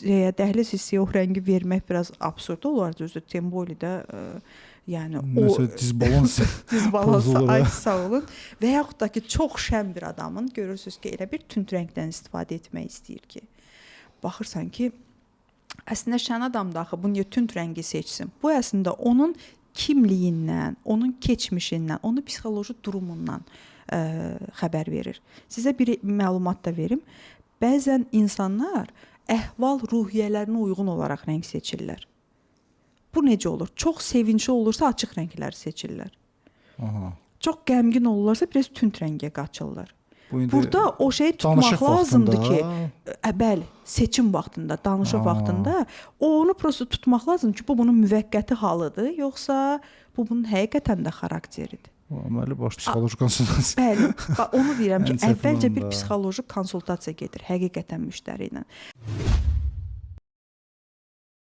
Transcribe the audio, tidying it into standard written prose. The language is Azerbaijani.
dəhliz hissiyə o rəngi vermək biraz absurd olar düzdür. Tembolidə yəni Nəsə disbalans disbalansı pozulur, ay sağ olun və yaxud da ki çox şən bir adamın görürsüz ki elə bir tünd rəngdən istifadə etmək istəyir ki, baxırsan ki əslində şən adam da axı bu niyə tünd rəngi seçsin? Bu əslində onun kimliyindən, onun keçmişindən, onun psixoloji durumundan xəbər verir. Sizə bir məlumat da verim. Bəzən insanlar əhval-ruhiyyələrinə uyğun olaraq rəng seçirlər. Bu necə olur? Çox sevincli olursa açıq rəngləri seçirlər. Aha. Çox qəmgin olurlarsa biraz tünd rəngə qaçırlar. Burada o şeyi tutmaq danışıq lazımdır vaxtında... ki, bəli, seçim vaxtında, danışıq vaxtında onu prosta tutmaq lazımdır ki, bu bunun müvəqqəti halıdır, yoxsa bu bunun həqiqətən də xarakteridir. Əməli baş psixoloji konsultasiya. Bəli, onu deyirəm ki, əvvəlcə bir psixoloji konsultasiya gedir həqiqətən müştəri ilə.